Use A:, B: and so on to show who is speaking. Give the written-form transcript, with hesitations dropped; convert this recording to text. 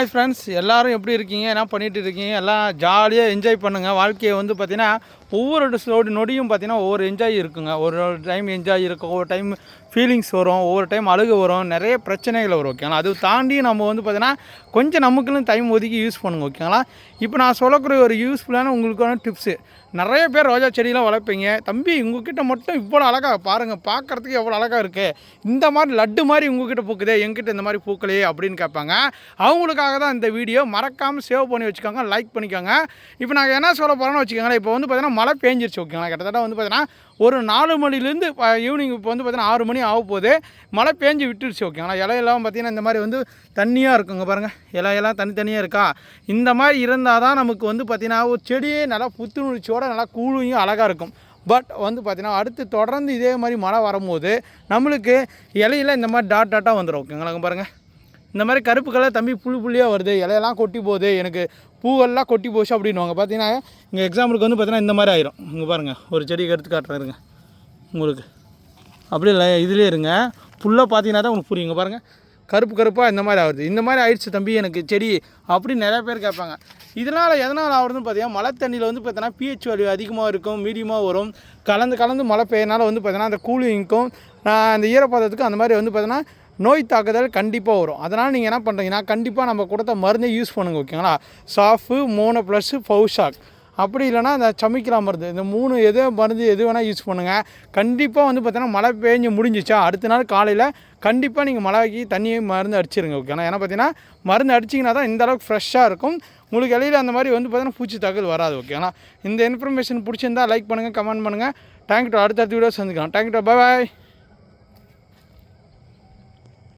A: Hi friends, எல்லோரும் எப்படி இருக்கீங்க? என்ன பண்ணிகிட்டு இருக்கீங்க? எல்லாம் ஜாலியாக என்ஜாய் பண்ணுங்கள். வாழ்க்கையை பார்த்தீங்கன்னா ஒவ்வொரு நொடியும் பார்த்தீங்கன்னா ஒவ்வொரு என்ஜாய் இருக்குங்க. ஒரு டைம் என்ஜாய் இருக்கும், ஒவ்வொரு டைம் ஃபீலிங்ஸ் வரும், ஒவ்வொரு டைம் அழுக வரும், நிறைய பிரச்சனைகள் வரும். ஓகேங்களா? அது தாண்டி நம்ம பார்த்தீங்கன்னா கொஞ்சம் நமக்குன்னு டைம் ஒதுக்கி யூஸ் பண்ணுங்க. ஓகேங்களா? இப்போ நான் சொல்லக்கூடிய ஒரு யூஸ்ஃபுல்லான உங்களுக்கான டிப்ஸு. நிறைய பேர் ரோஜா செடியெலாம் வளர்ப்பீங்க. தம்பி, உங்ககிட்ட மட்டும் இவ்வளோ அழகாக பாருங்கள், பார்க்குறதுக்கு எவ்வளோ அழகாக இருக்குது, இந்த மாதிரி லட்டு மாதிரி உங்ககிட்ட பூக்குதே, எங்கிட்ட இந்த மாதிரி பூக்கலையே அப்படின்னு கேட்பாங்க. அவங்களுக்காக தான் இந்த வீடியோ. மறக்காமல் சேவ் பண்ணி வச்சுக்கோங்க, லைக் பண்ணிக்கோங்க. இப்போ நாங்கள் என்ன சொல்ல போகிறோன்னு வச்சுக்கோங்களேன். இப்போ பார்த்தீங்கன்னா மழை பேஞ்சிருச்சு. ஓகேங்களா? கிட்டத்தட்ட பார்த்தீங்கன்னா ஒரு 4 மணிலேருந்து ஈவினிங் இப்போ பார்த்தீங்கன்னா 6 மணி ஆக போகுது. மழை பேஞ்சு விட்டுருச்சு. ஓகேங்களா? இலையெல்லாம் பார்த்தீங்கன்னா இந்த மாதிரி தண்ணியாக இருக்குங்க. பாருங்கள், இலையெல்லாம் தனித்தனியாக இருக்கா. இந்த மாதிரி இருந்தால் தான் நமக்கு பார்த்தீங்கன்னா ஒரு செடியே நல்லா புத்துணர்ச்சியோடு நல்லா கூலிங்கும் அழகாக இருக்கும். பட் பார்த்தீங்கன்னா அடுத்து தொடர்ந்து இதே மாதிரி மழை வரும்போது நம்மளுக்கு இலையில இந்த மாதிரி டாட்டாக வந்துடும். ஓகேங்களா? பாருங்கள், இந்த மாதிரி கருப்பு கலர் தம்பி புள்ளியாக வருது, இலையெல்லாம் கொட்டி போகுது, எனக்கு பூவெல்லாம் கொட்டி போச்சு அப்படின்வாங்க. பார்த்தீங்கன்னா இங்கே எக்ஸாம்பிளுக்கு பார்த்தீங்கன்னா இந்த மாதிரி ஆயிரும். இங்கே பாருங்கள், ஒரு செடிக்கு எடுத்து காட்டுறாருங்க உங்களுக்கு. அப்படி இல்லை, இதுலேயே இருங்க, ஃபுல்லாக பார்த்தீங்கன்னா தான் உங்களுக்கு புரியுங்க. பாருங்கள், கருப்பாக இந்த மாதிரி ஆகுது. இந்த மாதிரி ஆயிடுச்சு தம்பி எனக்கு செடி அப்படின்னு நிறையா பேர் கேட்பாங்க. இதனால் எதனால் ஆகுதுன்னு பார்த்தீங்கன்னா மழை தண்ணியில் பார்த்தீங்கன்னா பிஹெச் வேல்யூ அதிகமாக இருக்கும், மீடியமாக வரும். கலந்து மழை பெய்யனால பார்த்தீங்கன்னா அந்த கூலிங்க்கும் அந்த ஈரப்பதத்துக்கும் அந்த மாதிரி பார்த்தீங்கன்னா நோய் தாக்குதல் கண்டிப்பாக வரும். அதனால் நீங்கள் என்ன பண்ணுறீங்கன்னா கண்டிப்பாக நம்ம கொடுத்த மருந்தை யூஸ் பண்ணுங்கள். ஓகேங்களா? சாஃபு, மோனோ ப்ளஸ், ஃபவுஷாக், அப்படி இல்லைனா அந்த சமைக்கிற மருந்து, இந்த 3 மருந்து எது வேணால் யூஸ் பண்ணுங்கள். கண்டிப்பாக பார்த்தீங்கன்னா மழை பேஞ்சு முடிஞ்சிச்சா அடுத்த நாள் காலையில் கண்டிப்பாக நீங்கள் மழைக்கு தண்ணியை மருந்து அடிச்சிருங்க. ஓகேங்களா? ஏன்னா பார்த்தீங்கன்னா மருந்து அடிச்சிங்கன்னா தான் இந்த அளவுக்கு ஃப்ரெஷ்ஷாக இருக்கும். உங்களுக்கு இடையில அந்த மாதிரி பார்த்தீங்கன்னா பூச்சி தாக்குதல் வராது. ஓகேங்களா? இந்த இன்ஃபர்மேஷன் பிடிச்சிருந்தால் லைக் பண்ணுங்கள், கமெண்ட் பண்ணுங்கள். தேங்க்யூ. அடுத்தடுத்த வீடியோ சந்திக்கலாம். தேங்க்யூ. பாய்.